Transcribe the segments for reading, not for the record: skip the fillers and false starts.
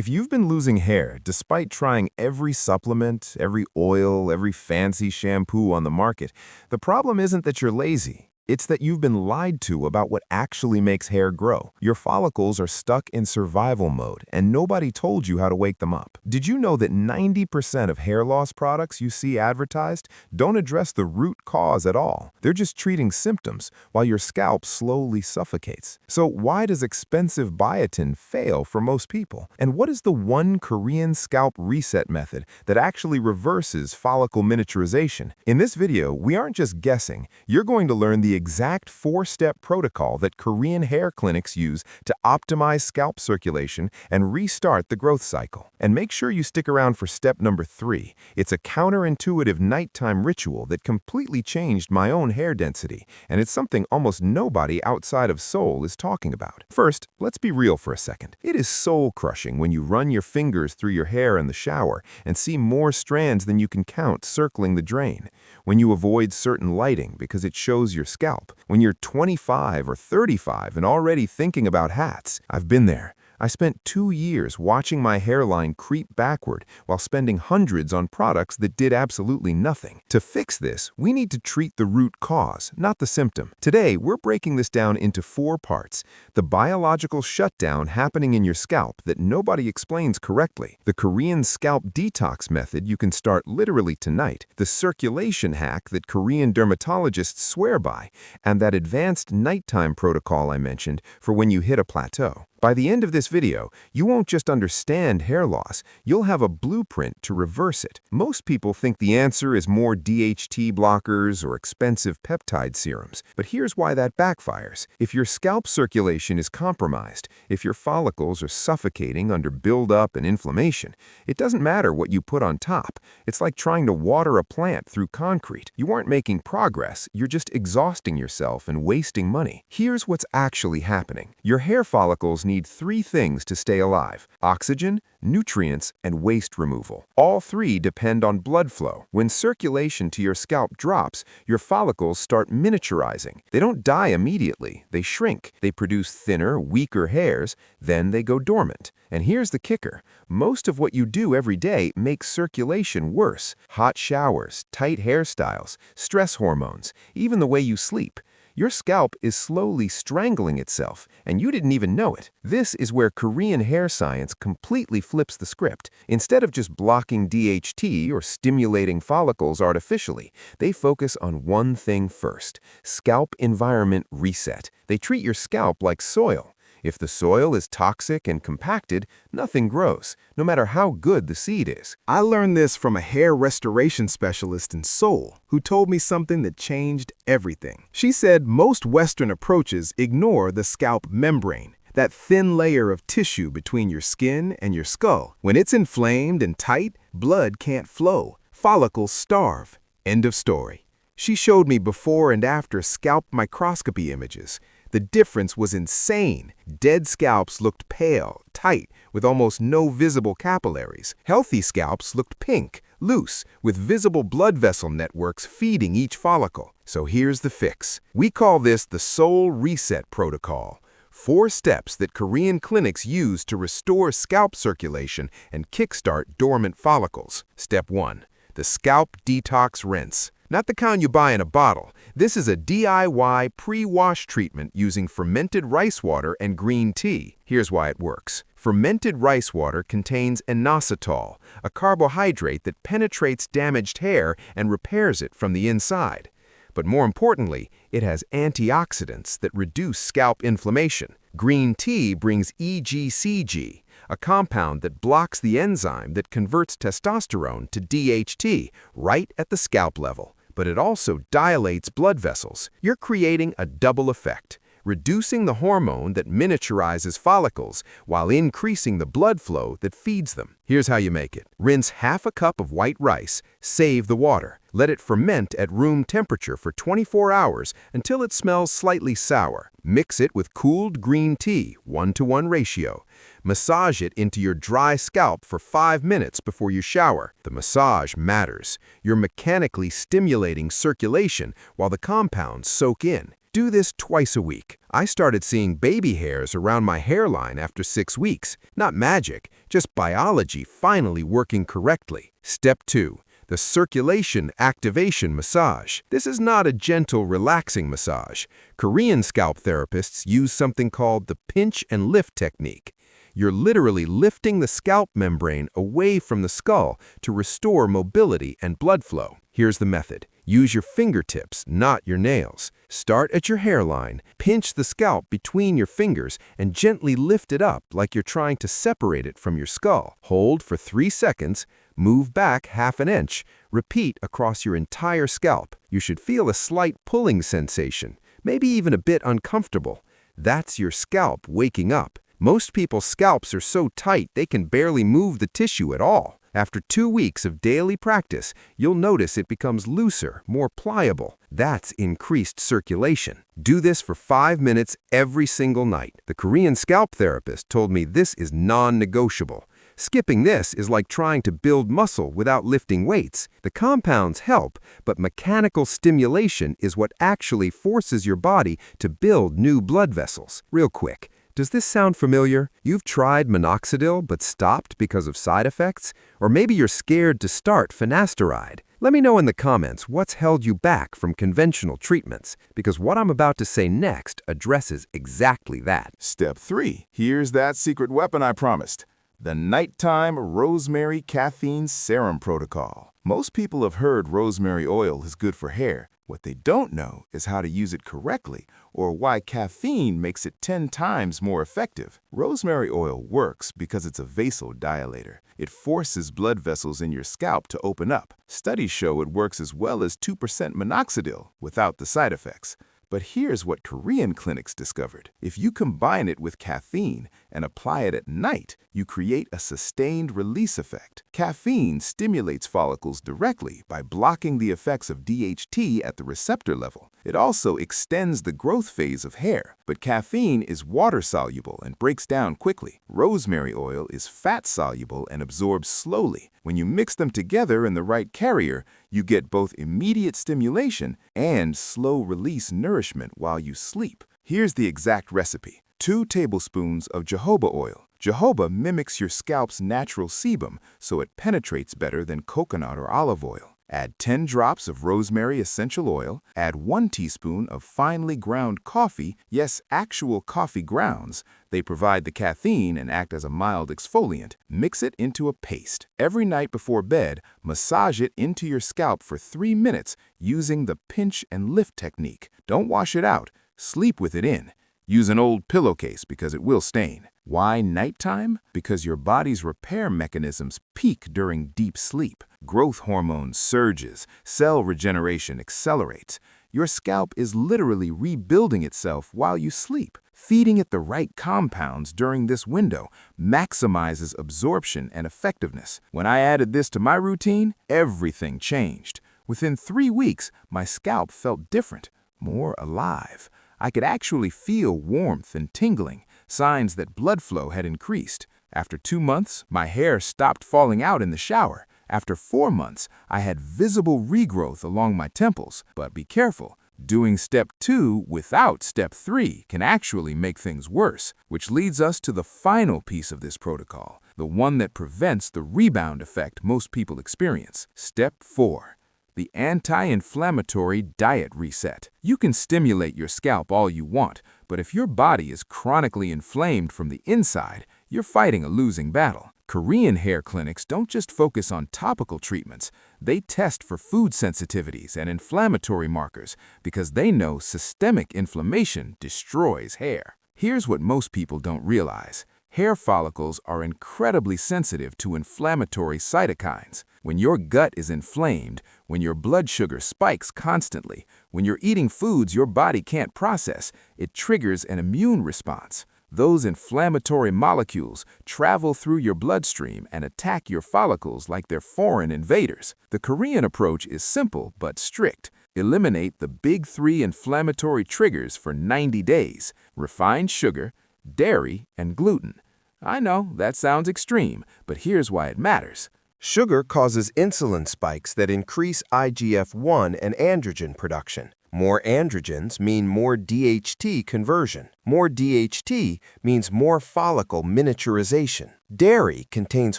If you've been losing hair despite trying every supplement, every oil, every fancy shampoo on the market, the problem isn't that you're lazy. It's that you've been lied to about what actually makes hair grow. Your follicles are stuck in survival mode, and nobody told you how to wake them up. Did you know that 90% of hair loss products you see advertised don't address the root cause at all? They're just treating symptoms while your scalp slowly suffocates. So why does expensive biotin fail for most people? And what is the one Korean scalp reset method that actually reverses follicle miniaturization? In this video, we aren't just guessing. You're going to learn the exact 4-step protocol that Korean hair clinics use to optimize scalp circulation and restart the growth cycle. And make sure you stick around for step number 3. It's a counterintuitive nighttime ritual that completely changed my own hair density, and it's something almost nobody outside of Seoul is talking about. First, let's be real for a second. It is soul-crushing when you run your fingers through your hair in the shower and see more strands than you can count circling the drain. When you avoid certain lighting because it shows your scalp. When you're 25 or 35 and already thinking about hats. I've been there. I spent 2 years watching my hairline creep backward while spending hundreds on products that did absolutely nothing. To fix this, we need to treat the root cause, not the symptom. Today, we're breaking this down into 4 parts. The biological shutdown happening in your scalp that nobody explains correctly. The Korean scalp detox method you can start literally tonight. The circulation hack that Korean dermatologists swear by. And that advanced nighttime protocol I mentioned for when you hit a plateau. By the end of this video, you won't just understand hair loss, you'll have a blueprint to reverse it. Most people think the answer is more DHT blockers or expensive peptide serums, but here's why that backfires. If your scalp circulation is compromised, if your follicles are suffocating under buildup and inflammation, it doesn't matter what you put on top. It's like trying to water a plant through concrete. You aren't making progress, you're just exhausting yourself and wasting money. Here's what's actually happening. Your hair follicles need 3 things to stay alive: oxygen, nutrients, and waste removal. All 3 depend on blood flow. When circulation to your scalp drops, your follicles start miniaturizing. They don't die immediately. They shrink. They produce thinner, weaker hairs. Then they go dormant. And here's the kicker. Most of what you do every day makes circulation worse. Hot showers, tight hairstyles, stress hormones, even the way you sleep. Your scalp is slowly strangling itself, and you didn't even know it. This is where Korean hair science completely flips the script. Instead of just blocking DHT or stimulating follicles artificially, they focus on one thing first: scalp environment reset. They treat your scalp like soil. If the soil is toxic and compacted, nothing grows, no matter how good the seed is. I learned this from a hair restoration specialist in Seoul, who told me something that changed everything. She said most Western approaches ignore the scalp membrane, that thin layer of tissue between your skin and your skull. When it's inflamed and tight, blood can't flow. Follicles starve. End of story. She showed me before and after scalp microscopy images. The difference was insane. Dead scalps looked pale, tight, with almost no visible capillaries. Healthy scalps looked pink, loose, with visible blood vessel networks feeding each follicle. So here's the fix. We call this the Seoul Reset Protocol. 4 steps that Korean clinics use to restore scalp circulation and kickstart dormant follicles. Step 1. The Scalp Detox Rinse. Not the kind you buy in a bottle. This is a DIY pre-wash treatment using fermented rice water and green tea. Here's why it works. Fermented rice water contains inositol, a carbohydrate that penetrates damaged hair and repairs it from the inside. But more importantly, it has antioxidants that reduce scalp inflammation. Green tea brings EGCG, a compound that blocks the enzyme that converts testosterone to DHT right at the scalp level. But it also dilates blood vessels. You're creating a double effect, reducing the hormone that miniaturizes follicles while increasing the blood flow that feeds them. Here's how you make it. Rinse half a cup of white rice, save the water. Let it ferment at room temperature for 24 hours until it smells slightly sour. Mix it with cooled green tea, 1-to-1 ratio. Massage it into your dry scalp for 5 minutes before you shower. The massage matters. You're mechanically stimulating circulation while the compounds soak in. Do this twice a week. I started seeing baby hairs around my hairline after 6 weeks. Not magic, just biology finally working correctly. Step 2. The circulation activation massage. This is not a gentle, relaxing massage. Korean scalp therapists use something called the pinch and lift technique. You're literally lifting the scalp membrane away from the skull to restore mobility and blood flow. Here's the method. Use your fingertips, not your nails. Start at your hairline, pinch the scalp between your fingers, and gently lift it up like you're trying to separate it from your skull. Hold for 3 seconds, move back half an inch, repeat across your entire scalp. You should feel a slight pulling sensation, maybe even a bit uncomfortable. That's your scalp waking up. Most people's scalps are so tight they can barely move the tissue at all. After 2 weeks of daily practice, you'll notice it becomes looser, more pliable. That's increased circulation. Do this for 5 minutes every single night. The Korean scalp therapist told me this is non-negotiable. Skipping this is like trying to build muscle without lifting weights. The compounds help, but mechanical stimulation is what actually forces your body to build new blood vessels. Real quick. Does this sound familiar? You've tried minoxidil but stopped because of side effects? Or maybe you're scared to start finasteride. Let me know in the comments what's held you back from conventional treatments, because what I'm about to say next addresses exactly that. Step 3. Here's that secret weapon I promised. The nighttime Rosemary caffeine serum protocol. Most people have heard rosemary oil is good for hair. What they don't know is how to use it correctly, or why caffeine makes it 10 times more effective. Rosemary oil works because it's a vasodilator. It forces blood vessels in your scalp to open up. Studies show it works as well as 2% minoxidil without the side effects. But here's what Korean clinics discovered. If you combine it with caffeine and apply it at night, you create a sustained release effect. Caffeine stimulates follicles directly by blocking the effects of DHT at the receptor level. It also extends the growth phase of hair. But caffeine is water-soluble and breaks down quickly. Rosemary oil is fat-soluble and absorbs slowly. When you mix them together in the right carrier, you get both immediate stimulation and slow-release nourishment while you sleep. Here's the exact recipe. 2 tablespoons of jojoba oil. Jojoba mimics your scalp's natural sebum, so it penetrates better than coconut or olive oil. Add 10 drops of rosemary essential oil. Add 1 teaspoon of finely ground coffee, yes, actual coffee grounds. They provide the caffeine and act as a mild exfoliant. Mix it into a paste. Every night before bed, massage it into your scalp for 3 minutes using the pinch and lift technique. Don't wash it out. Sleep with it in. Use an old pillowcase because it will stain. Why nighttime? Because your body's repair mechanisms peak during deep sleep. Growth hormone surges, cell regeneration accelerates. Your scalp is literally rebuilding itself while you sleep. Feeding it the right compounds during this window maximizes absorption and effectiveness. When I added this to my routine, everything changed. Within 3 weeks, my scalp felt different, more alive. I could actually feel warmth and tingling, signs that blood flow had increased. After 2 months, my hair stopped falling out in the shower. After 4 months, I had visible regrowth along my temples. But be careful, doing step 2 without step 3 can actually make things worse, which leads us to the final piece of this protocol, the one that prevents the rebound effect most people experience. Step 4. The anti-inflammatory diet reset. You can stimulate your scalp all you want, but if your body is chronically inflamed from the inside, you're fighting a losing battle. Korean hair clinics don't just focus on topical treatments. They test for food sensitivities and inflammatory markers because they know systemic inflammation destroys hair. Here's what most people don't realize. Hair follicles are incredibly sensitive to inflammatory cytokines. When your gut is inflamed, when your blood sugar spikes constantly, when you're eating foods your body can't process, it triggers an immune response. Those inflammatory molecules travel through your bloodstream and attack your follicles like they're foreign invaders. The Korean approach is simple but strict. Eliminate the big 3 inflammatory triggers for 90 days: refined sugar, dairy, and gluten. I know that sounds extreme, but here's why it matters. Sugar causes insulin spikes that increase IGF-1 and androgen production. More androgens mean more DHT conversion. More DHT means more follicle miniaturization. Dairy contains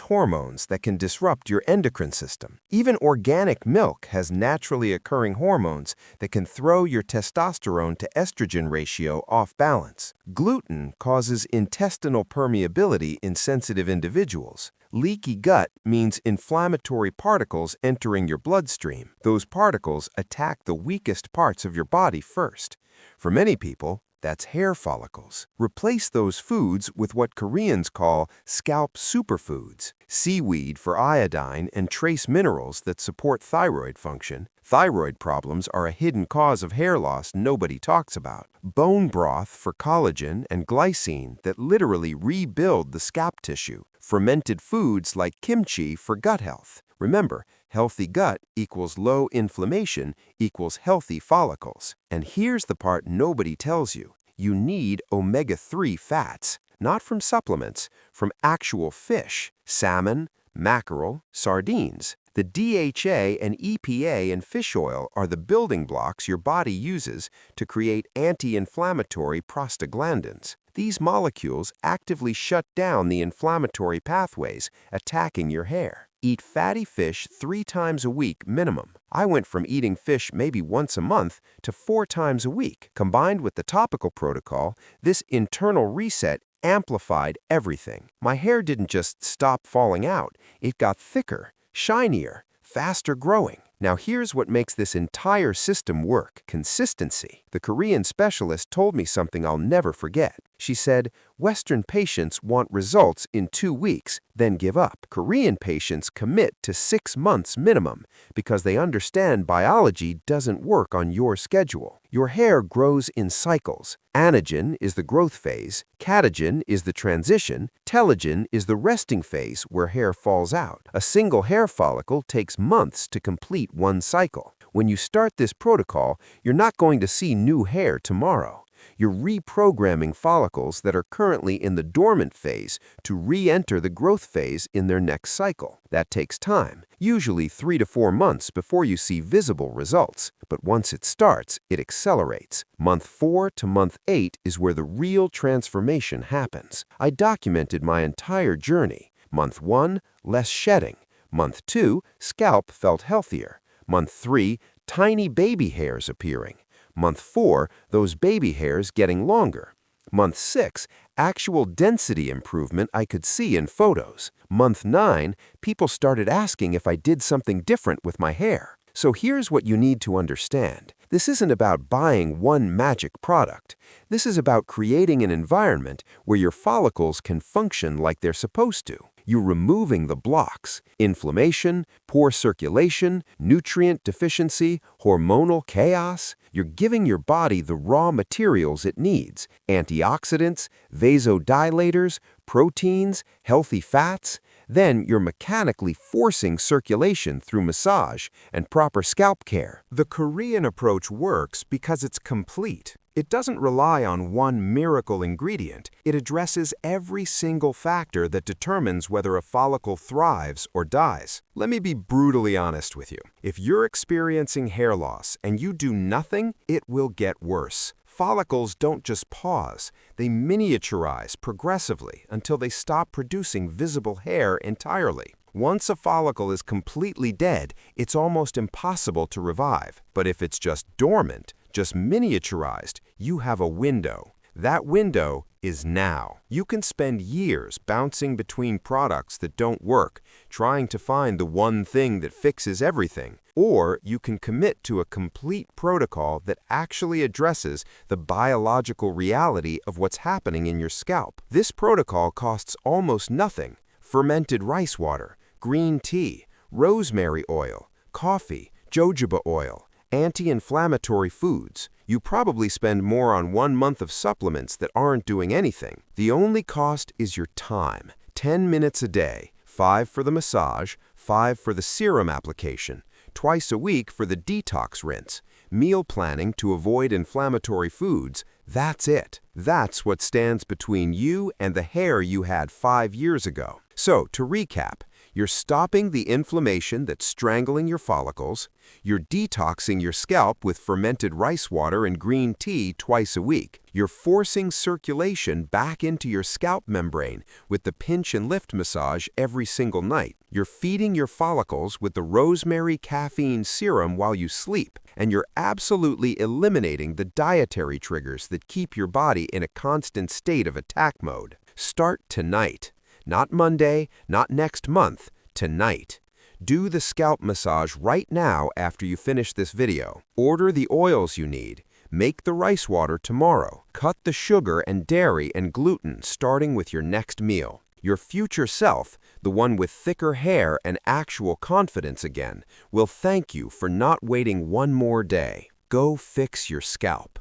hormones that can disrupt your endocrine system. Even organic milk has naturally occurring hormones that can throw your testosterone to estrogen ratio off balance. Gluten causes intestinal permeability in sensitive individuals. Leaky gut means inflammatory particles entering your bloodstream. Those particles attack the weakest parts of your body first. For many people, that's hair follicles. Replace those foods with what Koreans call scalp superfoods, seaweed for iodine and trace minerals that support thyroid function. Thyroid problems are a hidden cause of hair loss nobody talks about. Bone broth for collagen and glycine that literally rebuild the scalp tissue. Fermented foods like kimchi for gut health. Remember, healthy gut equals low inflammation equals healthy follicles. And here's the part nobody tells you. You need omega-3 fats, not from supplements, from actual fish, salmon, mackerel, sardines. The DHA and EPA in fish oil are the building blocks your body uses to create anti-inflammatory prostaglandins. These molecules actively shut down the inflammatory pathways attacking your hair. Eat fatty fish 3 times a week minimum. I went from eating fish maybe once a month to 4 times a week. Combined with the topical protocol, this internal reset amplified everything. My hair didn't just stop falling out, it got thicker, shinier, faster growing. Now here's what makes this entire system work: consistency. The Korean specialist told me something I'll never forget. She said, Western patients want results in 2 weeks, then give up. Korean patients commit to 6 months minimum because they understand biology doesn't work on your schedule. Your hair grows in cycles. Anagen is the growth phase, catagen is the transition, telogen is the resting phase where hair falls out. A single hair follicle takes months to complete one cycle. When you start this protocol, you're not going to see new hair tomorrow. You're reprogramming follicles that are currently in the dormant phase to re-enter the growth phase in their next cycle. That takes time, usually 3 to 4 months before you see visible results. But once it starts, it accelerates. Month 4 to month 8 is where the real transformation happens. I documented my entire journey. Month 1, less shedding. Month 2, scalp felt healthier. Month 3, tiny baby hairs appearing. Month 4, those baby hairs getting longer. Month 6, actual density improvement I could see in photos. Month 9, people started asking if I did something different with my hair. So here's what you need to understand. This isn't about buying one magic product. This is about creating an environment where your follicles can function like they're supposed to. You're removing the blocks: inflammation, poor circulation, nutrient deficiency, hormonal chaos. You're giving your body the raw materials it needs: antioxidants, vasodilators, proteins, healthy fats. Then you're mechanically forcing circulation through massage and proper scalp care. The Korean approach works because it's complete. It doesn't rely on one miracle ingredient. It addresses every single factor that determines whether a follicle thrives or dies. Let me be brutally honest with you. If you're experiencing hair loss and you do nothing, it will get worse. Follicles don't just pause, they miniaturize progressively until they stop producing visible hair entirely. Once a follicle is completely dead, it's almost impossible to revive. But if it's just dormant, just miniaturized, you have a window. That window is now. You can spend years bouncing between products that don't work, trying to find the one thing that fixes everything. Or you can commit to a complete protocol that actually addresses the biological reality of what's happening in your scalp. This protocol costs almost nothing. Fermented rice water, green tea, rosemary oil, coffee, jojoba oil, anti-inflammatory foods. You probably spend more on 1 month of supplements that aren't doing anything. The only cost is your time. 10 minutes a day, 5 for the massage, 5 for the serum application, twice a week for the detox rinse, meal planning to avoid inflammatory foods. That's it. That's what stands between you and the hair you had 5 years ago. So, to recap, You're stopping the inflammation that's strangling your follicles. You're detoxing your scalp with fermented rice water and green tea twice a week. You're forcing circulation back into your scalp membrane with the pinch and lift massage every single night. You're feeding your follicles with the Rosemary caffeine serum while you sleep. And you're absolutely eliminating the dietary triggers that keep your body in a constant state of attack mode. Start tonight. Not Monday, not next month, tonight. Do the scalp massage right now after you finish this video. Order the oils you need. Make the rice water tomorrow. Cut the sugar and dairy and gluten starting with your next meal. Your future self, the one with thicker hair and actual confidence again, will thank you for not waiting one more day. Go fix your scalp.